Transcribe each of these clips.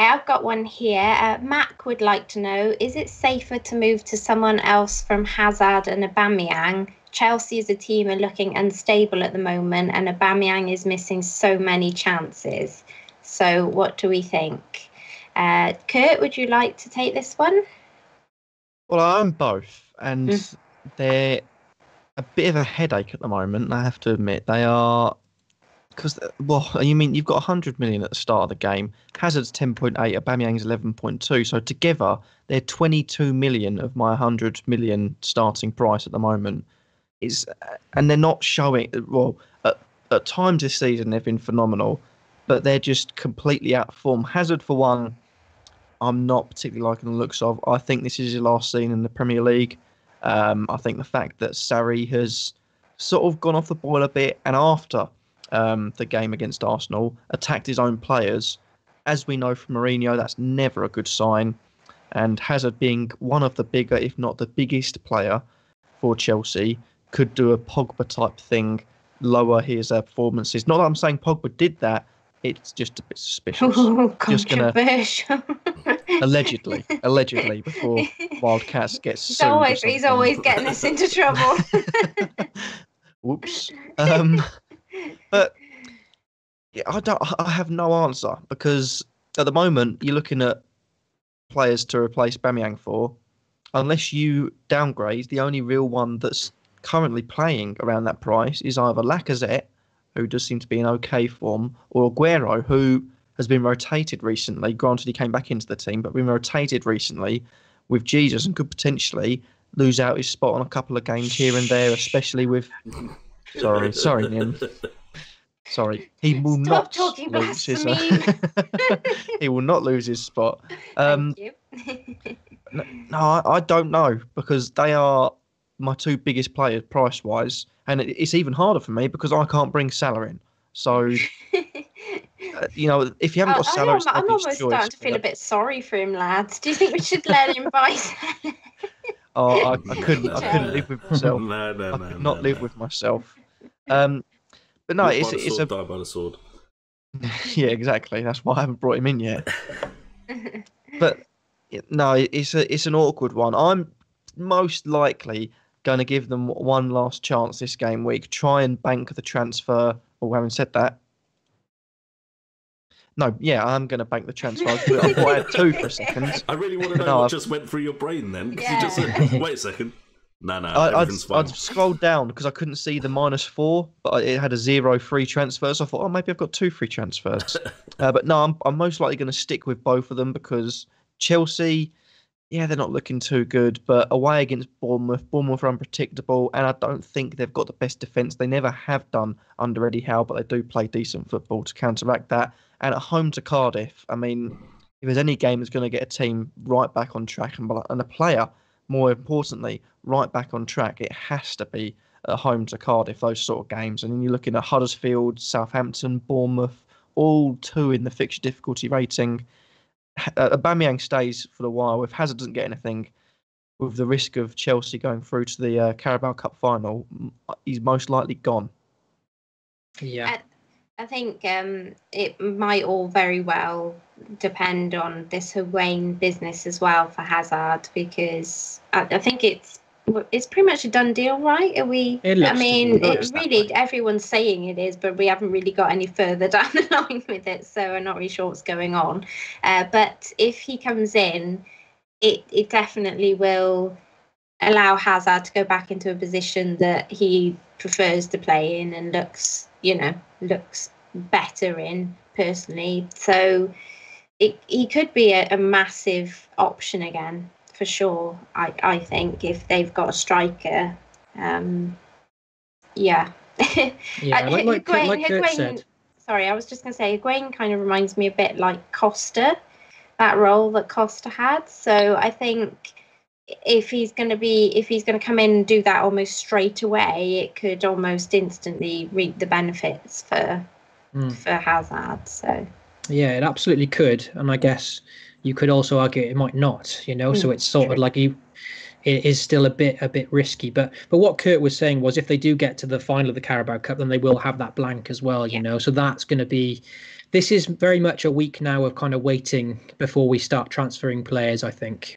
I've got one here. Mac would like to know, is it safer to move to someone else from Hazard and Aubameyang? Chelsea as a team are looking unstable at the moment, and Aubameyang is missing so many chances. So what do we think? Kurt, would you like to take this one? Well, I own both, and they're a bit of a headache at the moment, I have to admit. They are... Because, well, you mean you've got 100 million at the start of the game. Hazard's 10.8, Aubameyang's 11.2. So together, they're 22 million of my 100 million starting price at the moment. And they're not showing... Well, at times this season, they've been phenomenal, but they're just completely out of form. Hazard, for one, I'm not particularly liking the looks of. I think this is his last season in the Premier League. I think the fact that Sarri has sort of gone off the boil a bit, and after... the game against Arsenal, attacked his own players. As we know from Mourinho, that's never a good sign. And Hazard, being one of the bigger, if not the biggest player for Chelsea, could do a Pogba-type thing, lower his performances. Not that I'm saying Pogba did that, it's just a bit suspicious. Oh, controversial. Allegedly, before Wildcats gets sued. He's always getting us into trouble. Whoops. But yeah, I have no answer, because at the moment you're looking at players to replace Aubameyang for. Unless you downgrade, the only real one that's currently playing around that price is either Lacazette, who does seem to be in okay form, or Aguero, who has been rotated recently. Granted, he came back into the team, but been rotated recently with Jesus and could potentially lose out his spot on a couple of games here and there, especially with... Sorry, Nim. Sorry, he will not lose his. He will not lose his spot. Thank you. No, I don't know, because they are my two biggest players price-wise, and it's even harder for me because I can't bring Salah in. So, if you haven't got Salah, I'm almost starting to feel a bit sorry for him, lads. Do you think we should let him buy Salah? I couldn't live with myself. I could not live with myself. But no, it's a die by the sword. Yeah, exactly. That's why I haven't brought him in yet. But no, it's an awkward one. I'm most likely going to give them one last chance this game week. Try and bank the transfer. Or having said that, no, yeah, I'm going to bank the transfer. I thought I had two for a second. I really want to know what just went through your brain then. Because you just said, wait a second. No, everything's fine. I'd scrolled down because I couldn't see the -4, but it had a 0 free transfers. So I thought, maybe I've got 2 free transfers. But no, I'm most likely going to stick with both of them, because Chelsea, yeah, they're not looking too good, but away against Bournemouth are unpredictable, and I don't think they've got the best defence. They never have done under Eddie Howe, but they do play decent football to counteract that. And at home to Cardiff, I mean, if there's any game that's going to get a team right back on track and a player, more importantly, right back on track, it has to be at home to Cardiff, those sort of games. And then you're looking at Huddersfield, Southampton, Bournemouth, all 2 in the fixture difficulty rating. Aubameyang stays for a while. If Hazard doesn't get anything, with the risk of Chelsea going through to the Carabao Cup final, he's most likely gone. Yeah. I think it might all very well depend on this Higuain business as well for Hazard, because I think it's pretty much a done deal, right? Everyone's saying it is, but we haven't really got any further down the line with it, so I'm not really sure what's going on. But if he comes in, it definitely will allow Hazard to go back into a position that he prefers to play in and looks better in, personally. So he could be a massive option again, for sure. I think if they've got a striker, yeah. Like Kurt said. Sorry, I was just going to say, Higuain kind of reminds me a bit like Costa, that role that Costa had. So I think if he's going to come in and do that almost straight away, it could almost instantly reap the benefits for Hazard. So yeah, it absolutely could, and I guess you could also argue it might not. So it's sort of like it is still a bit risky. But what Kurt was saying was, if they do get to the final of the Carabao Cup, then they will have that blank as well. So that's going to be this is very much a week now of kind of waiting before we start transferring players, I think.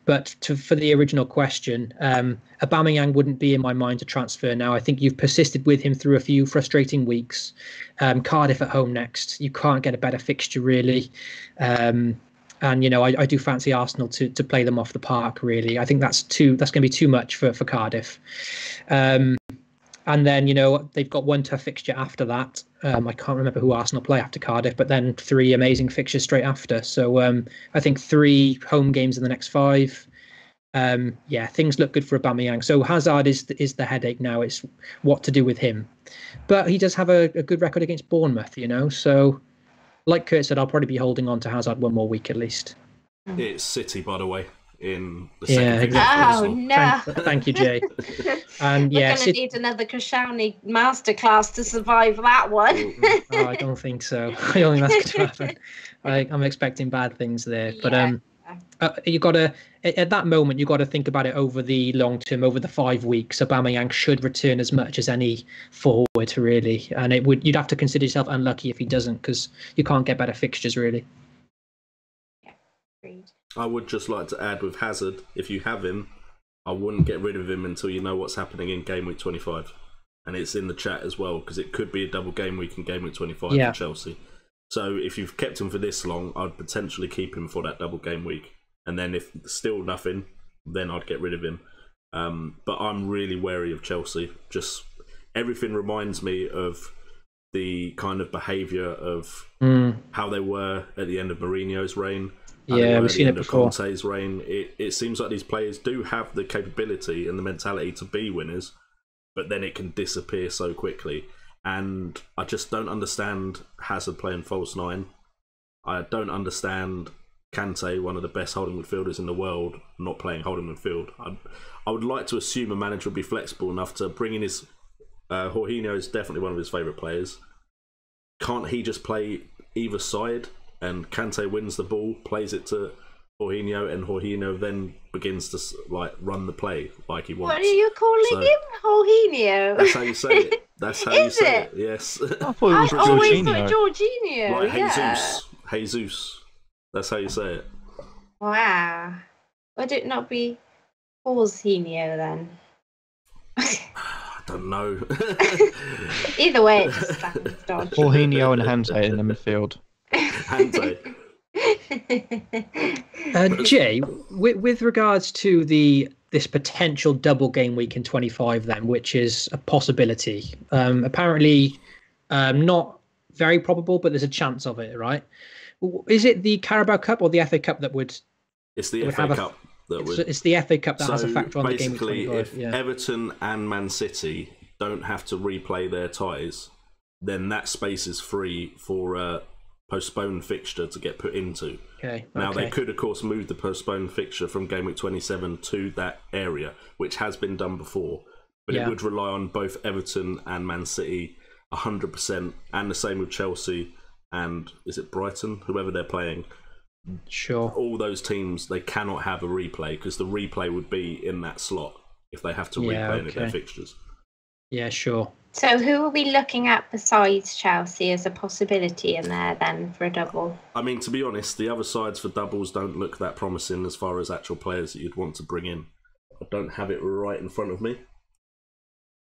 But for the original question, Aubameyang wouldn't be in my mind to transfer now. I think you've persisted with him through a few frustrating weeks. Cardiff at home next. You can't get a better fixture, really. And, you know, I do fancy Arsenal to play them off the park, really. I think that's going to be too much for Cardiff. And then, you know, they've got one tough fixture after that. I can't remember who Arsenal play after Cardiff, but then 3 amazing fixtures straight after. So I think 3 home games in the next 5. Yeah, things look good for Aubameyang. So Hazard is the headache now. It's what to do with him. But he does have a good record against Bournemouth, you know. So like Kurt said, I'll probably be holding on to Hazard one more week at least. It's City, by the way, in the second. Yeah, exactly. Oh, no. Thank you, Jay. And We're going to need another Koscielny masterclass to survive that one. Oh, I don't think so. I don't think that's going to happen. I'm expecting bad things there. Yeah. But you got to, at that moment, you got to think about it over the long term, over the 5 weeks. Aubameyang should return as much as any forward, really. And you'd have to consider yourself unlucky if he doesn't, because you can't get better fixtures, really. Yeah, agreed. I would just like to add with Hazard, if you have him, I wouldn't get rid of him until you know what's happening in game week 25. And it's in the chat as well, because it could be a double game week in game week 25 for Chelsea. So if you've kept him for this long, I'd potentially keep him for that double game week. And then if still nothing, then I'd get rid of him. But I'm really wary of Chelsea. Just everything reminds me of the kind of behaviour of how they were at the end of Mourinho's reign. Yeah, we've seen it before. Conte's reign. It seems like these players do have the capability and the mentality to be winners, but then it can disappear so quickly. And I just don't understand Hazard playing false 9. I don't understand Kante, one of the best holding midfielders in the world, not playing holding midfield. I would like to assume a manager would be flexible enough to bring in his... Jorginho is definitely one of his favourite players. Can't he just play either side? And Kante wins the ball, plays it to Jorginho, and Jorginho then begins to run the play like he wants. What are you calling him? Jorginho? That's how you say it. That's how you say it. Yes. I thought it was always Jorginho. thought Jorginho. Like yeah. Jesus. That's how you say it. Wow. Would it not be Jorginho then? I don't know. Either way, it just sounds dodgy. Jorginho and Kante in the midfield. Jay, with regards to this potential double game week in 25 then, which is a possibility, apparently not very probable, but there's a chance of it, right? Is it the Carabao Cup or the FA Cup that would... It's the FA Cup. It's the FA Cup that has a factor on the game week 25. Basically, if Everton and Man City don't have to replay their ties, then that space is free for a postponed fixture to get put into. Now, they could, of course, move the postponed fixture from game week 27 to that area, which has been done before. But it would rely on both Everton and Man City 100%, and the same with Chelsea and, is it Brighton? Whoever they're playing. Sure. All those teams, they cannot have a replay, because the replay would be in that slot if they have to replay any of their fixtures. Yeah, sure. So who are we looking at besides Chelsea as a possibility in there then for a double? I mean, to be honest, the other sides for doubles don't look that promising as far as actual players that you'd want to bring in. I don't have it right in front of me,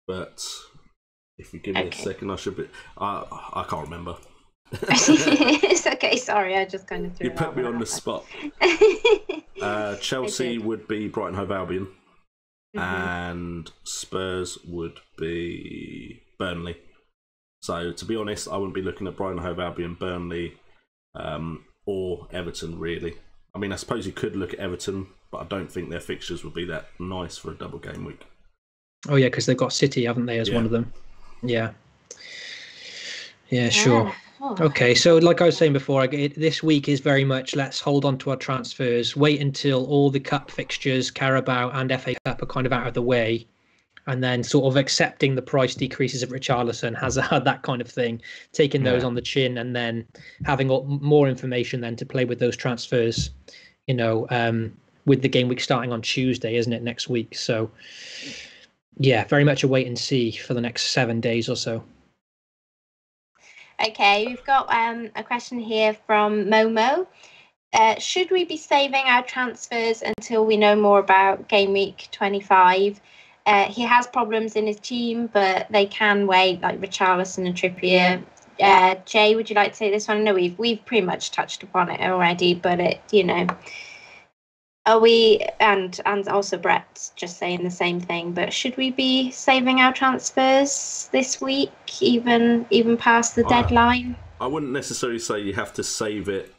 but if you give me a second, I should be... I can't remember. It's okay, sorry, I just kind of threw You put me on the spot. Chelsea would be Brighton Hove Albion. And Spurs would be Burnley. So, to be honest, I wouldn't be looking at Brighton Hove Albion, Burnley, or Everton, really. I mean, I suppose you could look at Everton, but I don't think their fixtures would be that nice for a double game week. Oh, yeah, because they've got City, haven't they, as one of them? Yeah. Yeah, sure. Okay, so like I was saying before, this week is very much let's hold on to our transfers, wait until all the cup fixtures, Carabao and FA Cup are kind of out of the way, and then sort of accepting the price decreases of Richarlison, Hazard, that kind of thing, taking those on the chin, and then having more information then to play with those transfers, you know, with the game week starting on Tuesday, isn't it, next week? So, yeah, very much a wait and see for the next 7 days or so. Okay, we've got a question here from Momo. Should we be saving our transfers until we know more about Game Week 25? He has problems in his team, but they can wait, like Richarlison and Trippier. Jay, would you like to say this one? I know we've pretty much touched upon it already, but are we, and also Brett's just saying the same thing, but should we be saving our transfers this week, even past the deadline? I wouldn't necessarily say you have to save it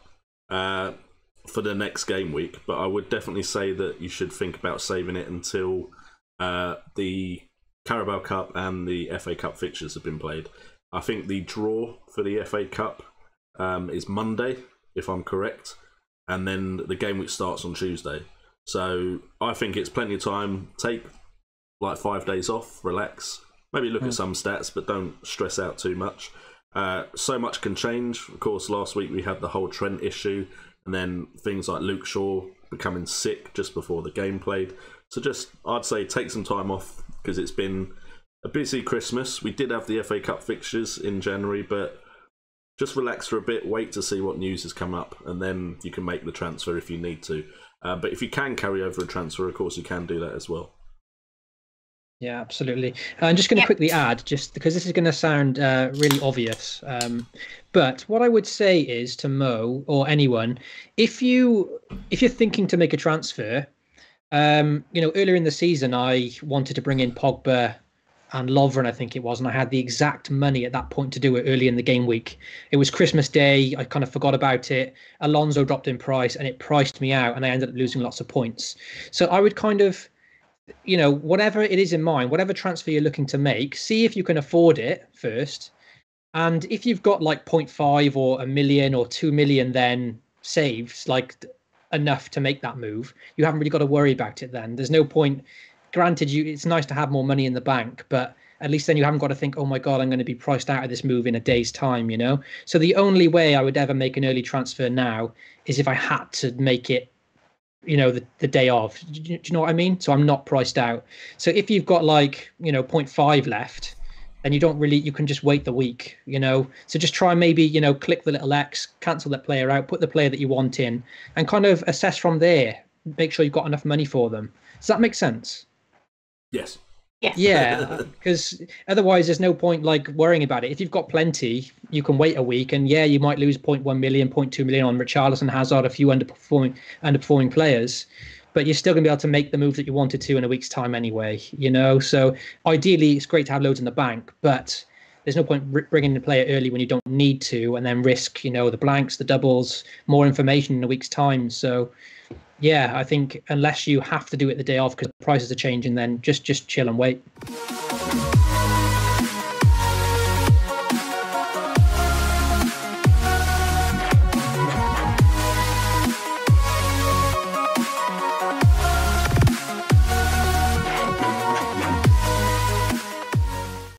for the next game week, but I would definitely say that you should think about saving it until the Carabao Cup and the FA Cup fixtures have been played. I think the draw for the FA Cup is Monday, if I'm correct, and then the game week starts on Tuesday. So I think it's plenty of time. Take like 5 days off, relax, maybe look at some stats, but don't stress out too much. So much can change. Of course, last week we had the whole Trent issue, and then things like Luke Shaw becoming sick just before the game played. So I'd say take some time off, because it's been a busy Christmas. We did have the FA Cup fixtures in January, but just relax for a bit, wait to see what news has come up, and then you can make the transfer if you need to. But if you can carry over a transfer, of course, you can do that as well. Yeah, absolutely. I'm just going to quickly add, just because this is going to sound really obvious, but what I would say is to Mo or anyone, if you're thinking to make a transfer, earlier in the season, I wanted to bring in Pogba and Lovren, I think it was, and I had the exact money at that point to do it early in the game week. It was Christmas Day. I kind of forgot about it. Alonso dropped in price, and it priced me out, and I ended up losing lots of points. So I would kind of, whatever it is in mind, whatever transfer you're looking to make, see if you can afford it first. And if you've got like 0.5 or $1 million or 2 million then saved, like enough to make that move, you haven't really got to worry about it then. There's no point. Granted, it's nice to have more money in the bank, but at least then you haven't got to think, oh my God, I'm going to be priced out of this move in a day's time, So the only way I would ever make an early transfer now is if I had to make it, the day of. Do you know what I mean? So I'm not priced out. So if you've got like, 0.5 left, then you can just wait the week, So just try maybe, click the little X, cancel that player out, put the player that you want in, and kind of assess from there. Make sure you've got enough money for them. Does that make sense? Yes. Yeah, because otherwise there's no point like worrying about it. If you've got plenty, you can wait a week, and you might lose 0.1 million, 0.2 million on Richarlison, Hazard, a few underperforming players, but you're still going to be able to make the move that you wanted to in a week's time anyway, So ideally, it's great to have loads in the bank, but there's no point bringing in a player early when you don't need to, and then risk, the blanks, the doubles, more information in a week's time. So yeah, I think unless you have to do it the day off because the prices are changing, then just chill and wait.